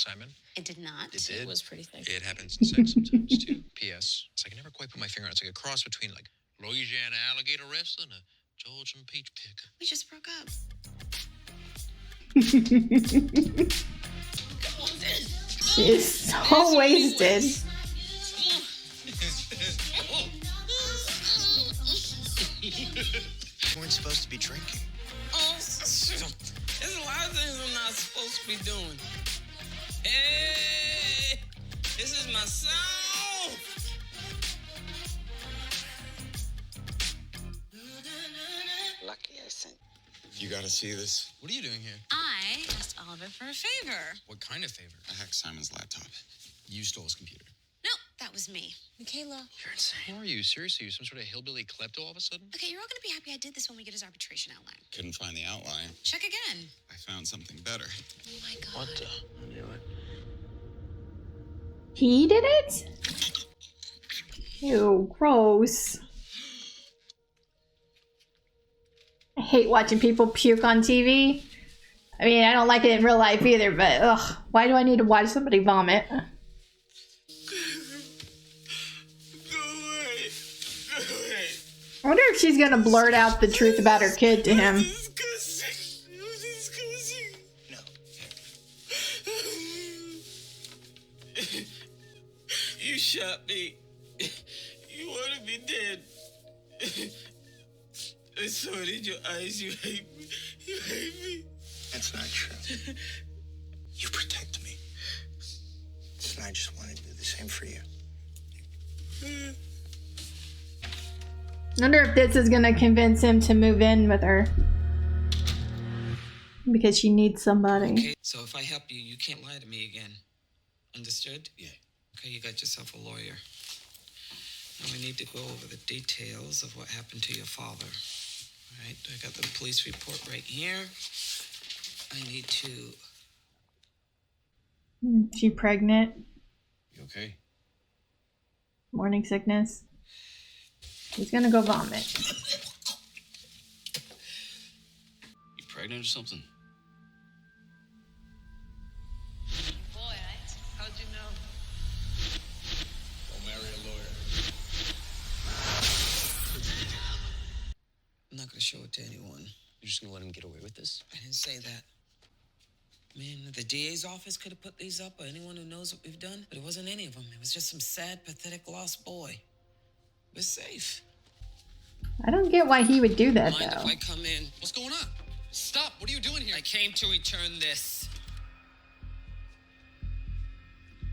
Simon? It did not. It did? It was pretty thick. It happens in sex sometimes, too. P.S. It's like I never quite put my finger on it. It's like a cross between, like, Louisiana alligator wrestler and a Georgian peach picker. We just broke up. She's so wasted. You weren't supposed to be drinking. Oh, there's a lot of things I'm not supposed to be doing. Hey, this is my song. Lucky I sent. You gotta see this. What are you doing here? I asked Oliver for a favor. What kind of favor? I hacked Simon's laptop. You stole his computer. No, that was me. Michaela. You're insane. Who are you? Seriously? You some sort of hillbilly klepto all of a sudden? Okay, you're all going to be happy I did this when we get his arbitration outline. Couldn't find the outline. Check again. I found something better. Oh, my God. What the? I knew it. He did it? Ew, gross. I hate watching people puke on TV. I mean, I don't like it in real life either, but ugh, why do I need to watch somebody vomit? Go away. Go away. I wonder if she's gonna blurt out the truth about her kid to him. Disgusting. Disgusting. No. You shot me. You wanted me dead. I saw it in your eyes. You hate me. You hate me. That's not true. You protect me. And I just wanted to do the same for you. I wonder if this is gonna convince him to move in with her. Because she needs somebody. Okay, so if I help you, you can't lie to me again. Understood? Yeah. Okay, you got yourself a lawyer. Now we need to go over the details of what happened to your father. All right, I got the police report right here. I need to... She pregnant. You okay? Morning sickness. He's gonna go vomit. You pregnant or something? Boy, how'd you know? Don't marry a lawyer. I'm not gonna show it to anyone. You're just gonna let him get away with this? I didn't say that. Man, the DA's office could have put these up, or anyone who knows what we've done, but it wasn't any of them. It was just some sad, pathetic, lost boy. We're safe. I don't get why he would do that Mind though. if I come in? What's going on? Stop! What are you doing here? I came to return this.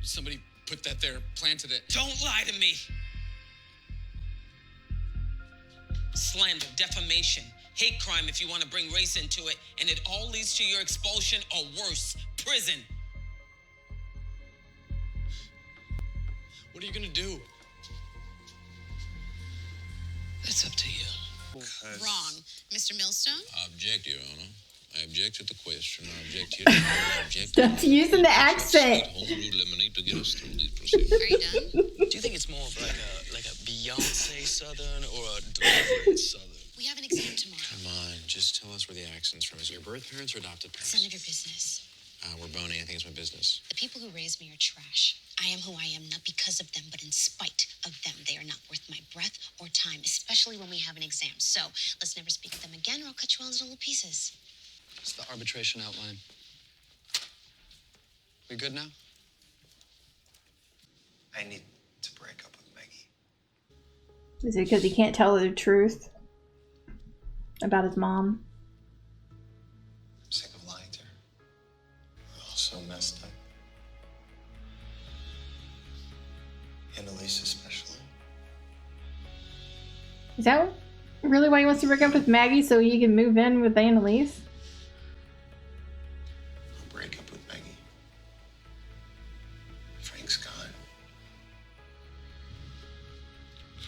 Somebody put that there, planted it. Don't lie to me. Slander, defamation, hate crime if you want to bring race into it, and it all leads to your expulsion or worse, prison. What are you gonna do? That's up to you. Wrong. Mr. Millstone? I object, Your Honor. I object to the question. I object to your object. That's using the accent. Home brewed lemonade to get us through these proceedings. Are you done? Do you think it's more of like a Beyonce Southern or a Deliverance Southern? We have an exam tomorrow. Come on, just tell us where the accent's from. Is it your birth parents or adopted parents? It's none of your business. We're bony. I think it's my business. The people who raised me are trash. I am who I am, not because of them, but in spite of them. They are not worth my breath or time, especially when we have an exam. So let's never speak of them again, or I'll cut you all into little pieces. It's the arbitration outline. We good now? I need to break up with Maggie. Is it because he can't tell her the truth about his mom? I'm sick of lying to her. We're all so messed up. Annalise especially. Is that really why he wants to break up with Maggie, so he can move in with Annalise? I'll break up with Maggie. Frank's gone.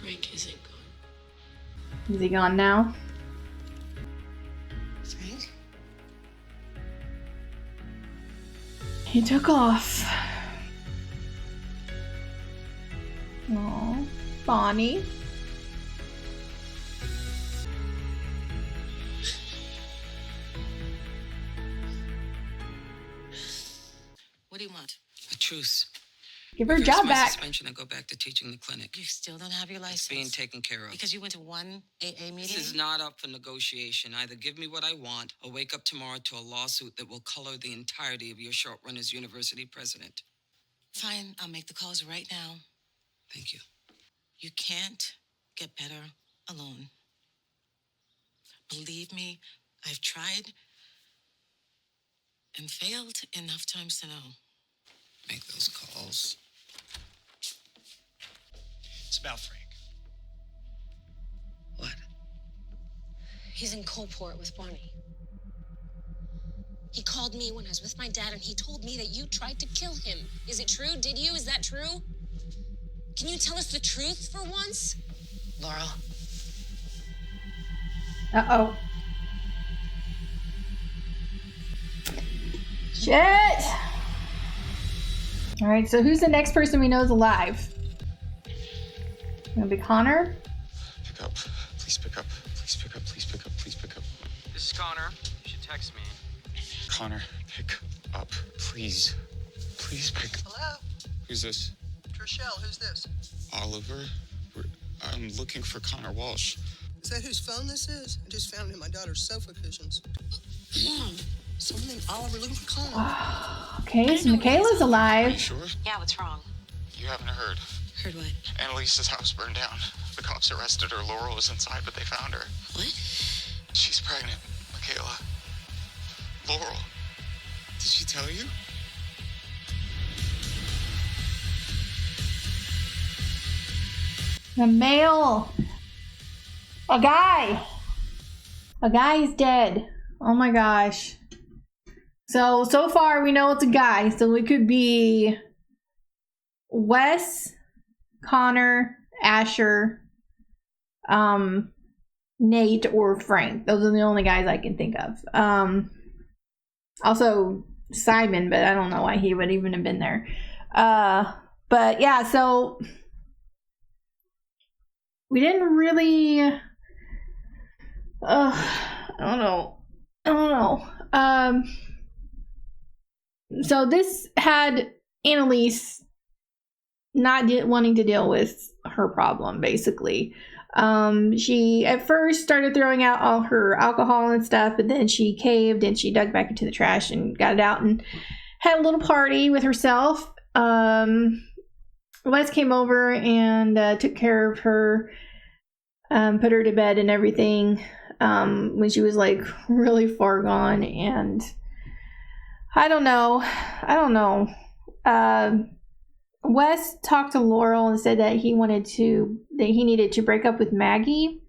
Frank isn't gone. Is he gone now? Frank? He took off. Aw, Bonnie. What do you want? truce. Give her a Reverse job my back. suspension and go back to teaching the clinic. You still don't have your license. It's being taken care of. Because you went to one AA meeting? This is not up for negotiation. Either give me what I want or wake up tomorrow to a lawsuit that will color the entirety of your short run as university president. Fine, I'll make the calls right now. Thank you. You can't get better alone. Believe me, I've tried and failed enough times to know. Make those calls. It's about Frank. What? He's in Coalport with Bonnie. He called me when I was with my dad, and he told me that you tried to kill him. Is it true? Did you? Is that true? Can you tell us the truth for once? Laurel. Uh-oh. Shit! Alright, so who's the next person we know is alive? Gonna be Connor? Pick up. Please pick up. Please pick up. Please pick up. Please pick up. This is Connor. You should text me. Connor, pick up. Please. Please pick up. Hello? Who's this? Trishelle, who's this? Oliver? I'm looking for Connor Walsh. Is that whose phone this is? I just found it in my daughter's sofa cushions. Mom, someone named Oliver looking for Connor. Okay, so Michaela's Are you alive. sure? Yeah, what's wrong? You haven't heard. Heard what? Annalise's house burned down. The cops arrested her. Laurel was inside, but they found her. What? She's pregnant, Michaela. Laurel. Did she tell you? The male. A guy. A guy is dead. Oh my gosh. So far we know it's a guy. So it could be Wes, Connor, Asher, Nate, or Frank. Those are the only guys I can think of. Also Simon, but I don't know why he would even have been there. But yeah, so we didn't really I don't know. So this had Annalise not wanting to deal with her problem, basically. She at first started throwing out all her alcohol and stuff, but then she caved and she dug back into the trash and got it out and had a little party with herself. Wes came over and took care of her, put her to bed and everything, when she was like really far gone. And I don't know. Wes talked to Laurel and said that he needed to break up with Maggie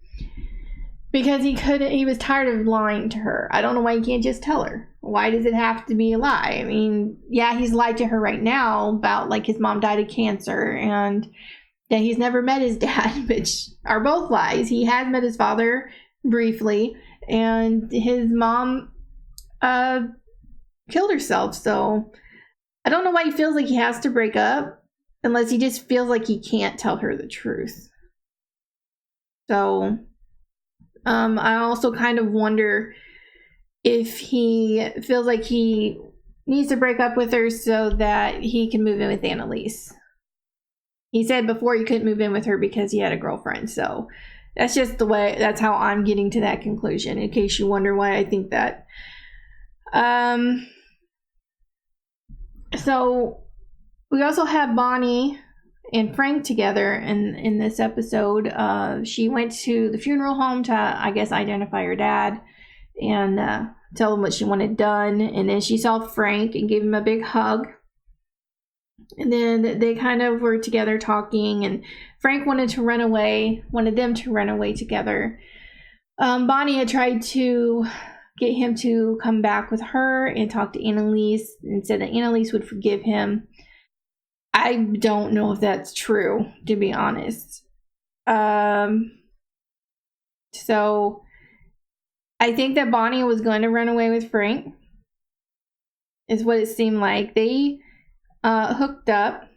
because he was tired of lying to her. I don't know why he can't just tell her. Why does it have to be a lie? I mean, yeah, he's lied to her right now about like his mom died of cancer and that he's never met his dad, which are both lies. He has met his father briefly, and his mom killed herself. So I don't know why he feels like he has to break up unless he just feels like he can't tell her the truth. So I also kind of wonder if he feels like he needs to break up with her so that he can move in with Annalise. He said before he couldn't move in with her because he had a girlfriend. So that's just that's how I'm getting to that conclusion, in case you wonder why I think that. So we also have Bonnie and Frank together in this episode. She went to the funeral home to, I guess, identify her dad and tell him what she wanted done. And then she saw Frank and gave him a big hug. And then they kind of were together talking, and Frank wanted them to run away together. Bonnie had tried to get him to come back with her and talk to Annalise and said that Annalise would forgive him. I don't know if that's true, to be honest. So I think that Bonnie was going to run away with Frank, is what it seemed like. They hooked up,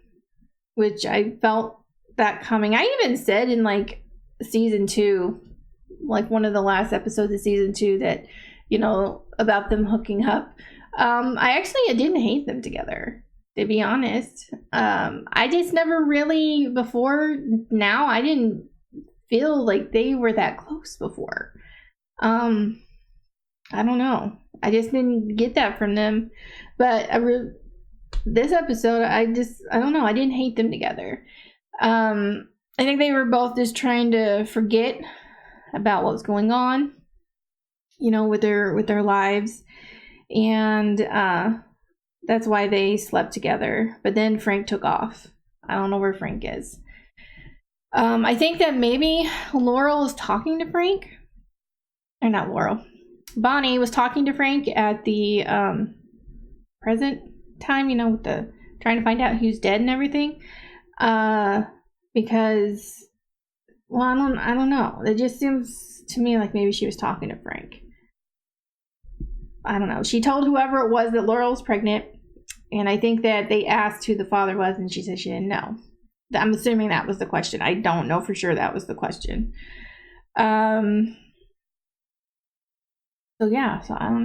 which I felt that coming. I even said in like season 2, like one of the last episodes of season 2, that, you know, about them hooking up. I didn't hate them together. to be honest. I just never really, before now, I didn't feel like they were that close before. I don't know. I just didn't get that from them. But this episode, I don't know. I didn't hate them together. I think they were both just trying to forget about what was going on, with their lives. And that's why they slept together. But then Frank took off. I don't know where Frank is. I think that maybe Laurel was talking to Frank. Or not Laurel. Bonnie was talking to Frank at the present time, with the trying to find out who's dead and everything. Because, well, I don't know. It just seems to me like maybe she was talking to Frank. I don't know. She told whoever it was that Laurel was pregnant, and I think that they asked who the father was, and she said she didn't know. I'm assuming that was the question. I don't know for sure that was the question. So I don't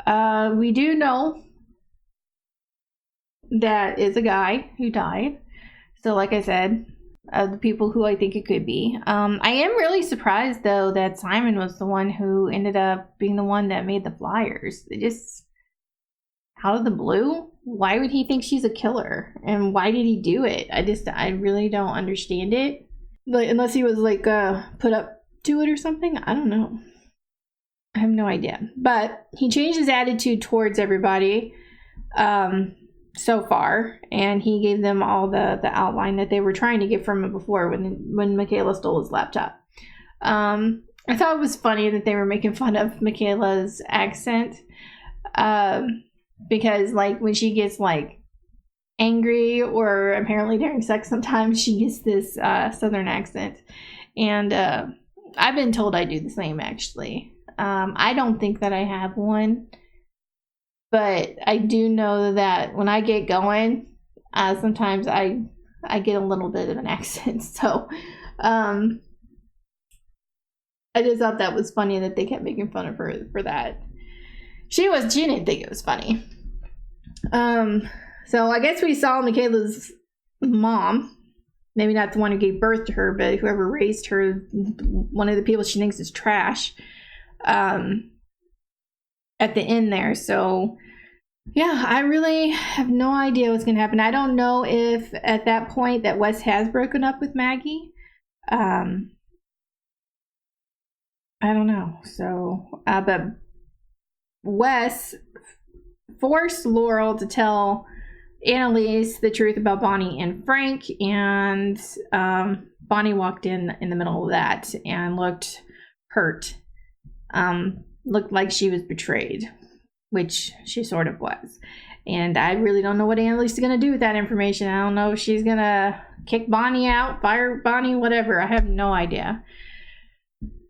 know. We do know that it's a guy who died. So like I said, the people who I think it could be. I am really surprised though that Simon was the one who ended up being the one that made the flyers. They just, out of the blue, why would he think she's a killer? And why did he do it? I really don't understand it. Like, unless he was like put up to it or something. I don't know. I have no idea. But he changed his attitude towards everybody so far, and he gave them all the outline that they were trying to get from him before when Michaela stole his laptop. I thought it was funny that they were making fun of Michaela's accent because like when she gets like angry, or apparently during sex sometimes she gets this southern accent, and I've been told I do the same actually. I don't think that I have one, but I do know that when I get going, sometimes I get a little bit of an accent. So I just thought that was funny that they kept making fun of her for that. She didn't think it was funny. So I guess we saw Michaela's mom, maybe not the one who gave birth to her, but whoever raised her, one of the people she thinks is trash, at the end there. So yeah, I really have no idea what's gonna happen. I don't know if at that point that Wes has broken up with Maggie. I don't know. So but Wes forced Laurel to tell Annalise the truth about Bonnie and Frank, and Bonnie walked in the middle of that and looked hurt. Looked like she was betrayed, which she sort of was. And I really don't know what Annalise is going to do with that information. I don't know if she's going to kick Bonnie out, fire Bonnie, whatever. I have no idea.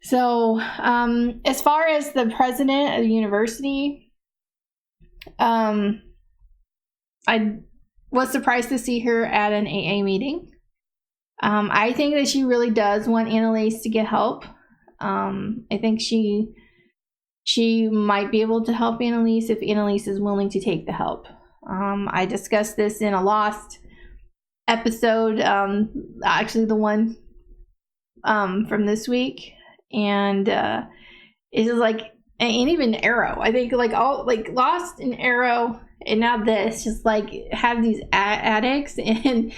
So, as far as the president of the university, I was surprised to see her at an AA meeting. I think that she really does want Annalise to get help. I think she might be able to help Annalise if Annalise is willing to take the help. I discussed this in a Lost episode, actually the one from this week, and it's just like, and even Arrow. I think like all like Lost and Arrow, and now this just like have these addicts, and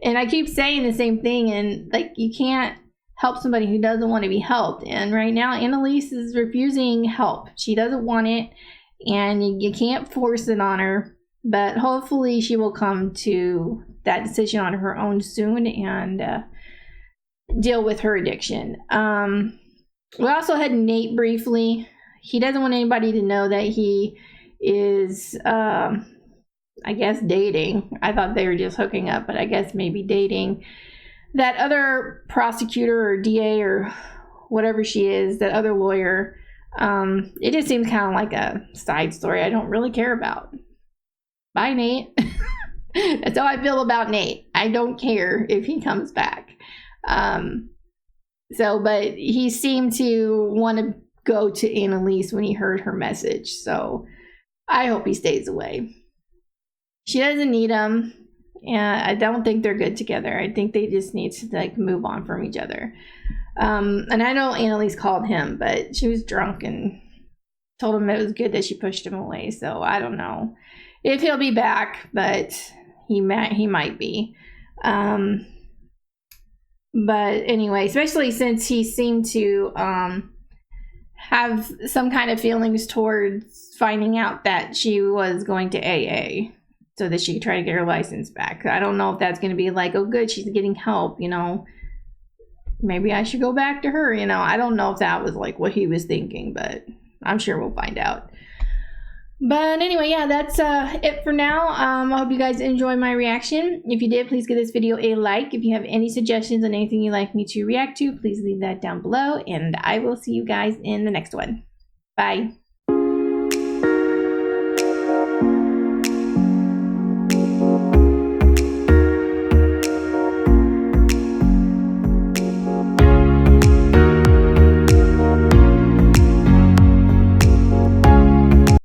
I keep saying the same thing, and like you can't help somebody who doesn't want to be helped. And right now Annalise is refusing help. She doesn't want it, and you can't force it on her, but hopefully she will come to that decision on her own soon and deal with her addiction. We also had Nate briefly. He doesn't want anybody to know that he is I guess dating. I thought they were just hooking up, but I guess maybe dating that other prosecutor or DA or whatever she is, that other lawyer. It just seems kind of like a side story I don't really care about. Bye, Nate. That's how I feel about Nate. I don't care if he comes back. But he seemed to want to go to Annalise when he heard her message. So I hope he stays away. she doesn't need him. And I don't think they're good together. I think they just need to like move on from each other. And I know Annalise called him, but she was drunk and told him it was good that she pushed him away. So I don't know if he'll be back, but he might be. But anyway, especially since he seemed to have some kind of feelings towards finding out that she was going to AA so that she could try to get her license back. I don't know if that's going to be like, oh good, she's getting help, you know, maybe I should go back to her, you know. I don't know if that was like what he was thinking, but I'm sure we'll find out. But anyway, yeah, that's it for now. I hope you guys enjoy my reaction. If you did, please give this video a like. If you have any suggestions on anything you'd like me to react to, please leave that down below. And I will see you guys in the next one. Bye.